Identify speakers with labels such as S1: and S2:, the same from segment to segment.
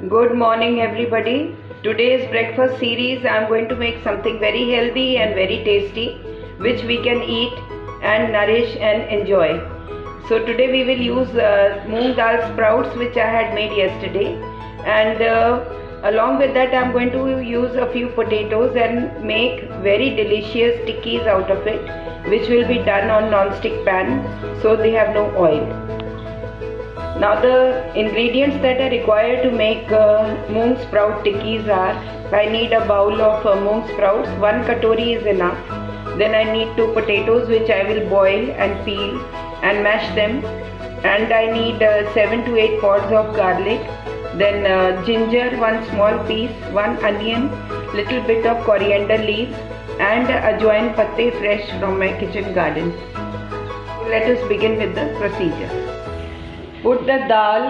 S1: Good morning, everybody. Today's breakfast series I am going to make something very healthy and very tasty which we can eat and nourish and enjoy. So today we will use moong dal sprouts which I had made yesterday, and along with that I am going to use a few potatoes and make very delicious tikkis out of it, which will be done on non-stick pan so they have no oil. Now the ingredients that are required to make moong sprout tikkis are: I need a bowl of moong sprouts, 1 katori is enough. Then I need 2 potatoes which I will boil and peel and mash them. And I need 7 to 8 pods of garlic. Then ginger, 1 small piece, 1 onion, little bit of coriander leaves, and ajwain patte fresh from my kitchen garden. Let us begin with the procedure. Put the dal,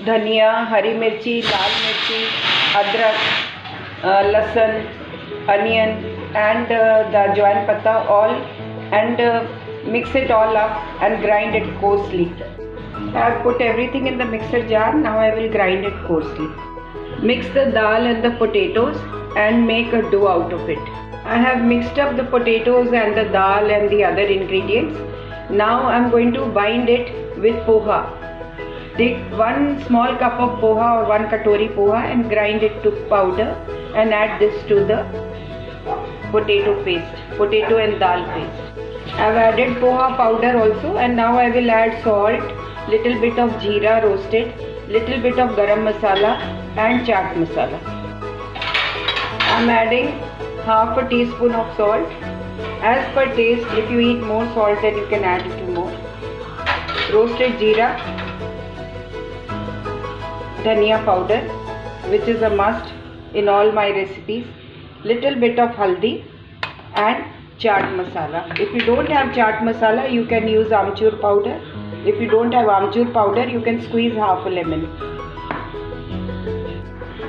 S1: dhania, hari mirchi, lal mirchi, adrak, lasan, onion, and the ajwain patta all, and mix it all up and grind it coarsely. I have put everything in the mixer jar. Now I will grind it coarsely. Mix the dal and the potatoes and make a dough out of it. I have mixed up the potatoes and the dal and the other ingredients. Now I am going to bind it with poha. Take 1 small cup of poha or 1 katori poha and grind it to powder and add this to the potato and dal paste. I have added poha powder also, and now I will add salt, little bit of jeera roasted, little bit of garam masala and chaat masala. I am adding half a teaspoon of salt. As per taste, if you eat more salt then you can add a little more. Roasted jeera, dhania powder, which is a must in all my recipes, little bit of haldi and chaat masala. If you don't have chaat masala, you can use amchur powder. If you don't have amchur powder, you can squeeze half a lemon.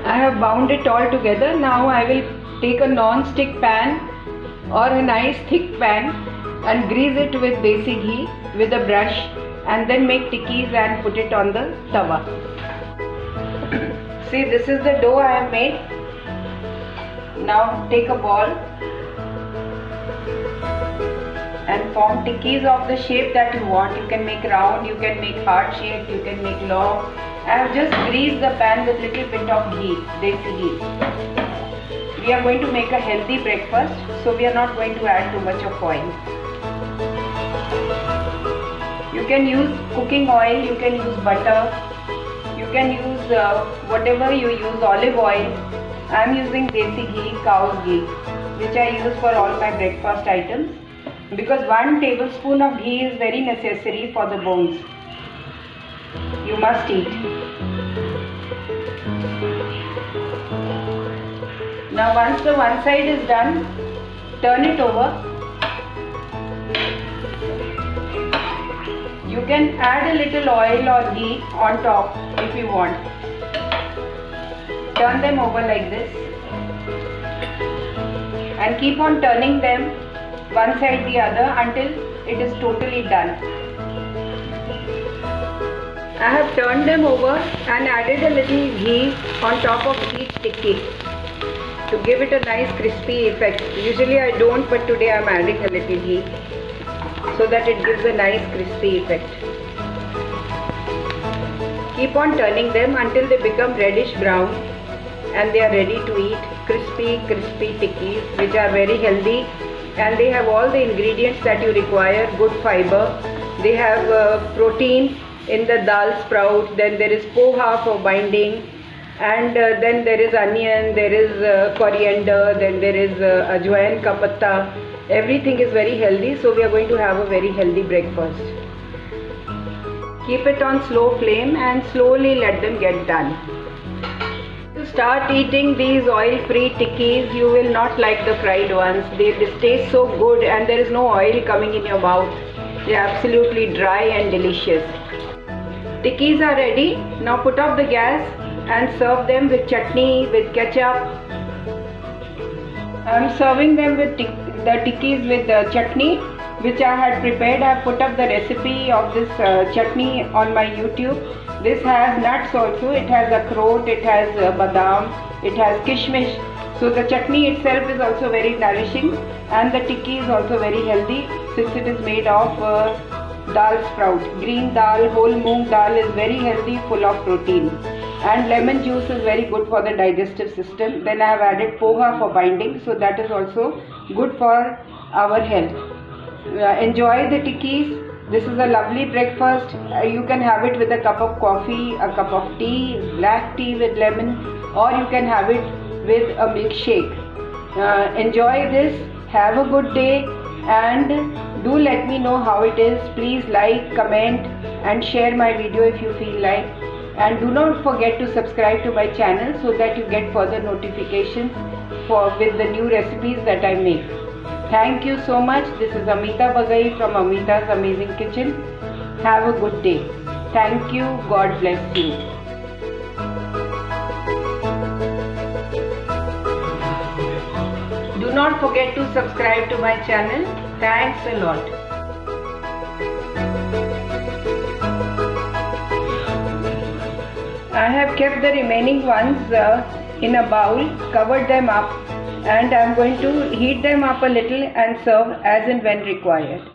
S1: I have bound it all together. Now I will take a non-stick pan or a nice thick pan and grease it with desi ghee with a brush, and then make tikkis and put it on the tawa. See, this is the dough I have made. Now take a ball and form tikkis of the shape that you want. You can make round, you can make heart shape, you can make long. I have just greased the pan with little bit of ghee, desi ghee. We are going to make a healthy breakfast, so we are not going to add too much of oil. You can use cooking oil, you can use butter, you can use whatever you use, olive oil. I am using desi ghee, cow's ghee, which I use for all my breakfast items, because 1 tablespoon of ghee is very necessary for the bones. You must eat. Now once the one side is done, turn it over. You can add a little oil or ghee on top if you want. Turn them over like this and keep on turning them one side the other until it is totally done. I have turned them over and added a little ghee on top of each tikki to give it a nice crispy effect. Usually I don't, but today I am adding a little ghee so that it gives a nice crispy effect. Keep on turning them until they become reddish brown and they are ready to eat. Crispy tikkis, which are very healthy, and they have all the ingredients that you require. Good fiber, they have protein in the dal sprout, then there is poha for binding, and then there is onion, there is coriander, then there is ajwain ka patta. Everything is very healthy, so we are going to have a very healthy breakfast. Keep it on slow flame and slowly let them get done. To start eating these oil-free tikkis, you will not like the fried ones. They taste so good and there is no oil coming in your mouth. They are absolutely dry and delicious. Tikkis are ready. Now put off the gas and serve them with chutney, with ketchup. I am serving them with the tikkis with the chutney which I had prepared. I have put up the recipe of this chutney on my YouTube. This has nuts also. It has akhrot, it has badam, it has kishmish. So the chutney itself is also very nourishing, and the tikki is also very healthy since it is made of dal sprout. Green dal, whole moong dal is very healthy, full of protein. And lemon juice is very good for the digestive system. Then I have added poha for binding, so that is also good for our health. Enjoy the tikkis. This is a lovely breakfast. You can have it with a cup of coffee, a cup of tea, black tea with lemon, or you can have it with a milkshake. Enjoy this. Have a good day, and do let me know how it is. Please like, comment and share my video if you feel like. And do not forget to subscribe to my channel so that you get further notifications with the new recipes that I make. Thank you so much. This is Amita Bagai from Amita's Amazing Kitchen. Have a good day. Thank you. God bless you. Do not forget to subscribe to my channel. Thanks a lot. I have kept the remaining ones in a bowl, covered them up, and I am going to heat them up a little and serve as and when required.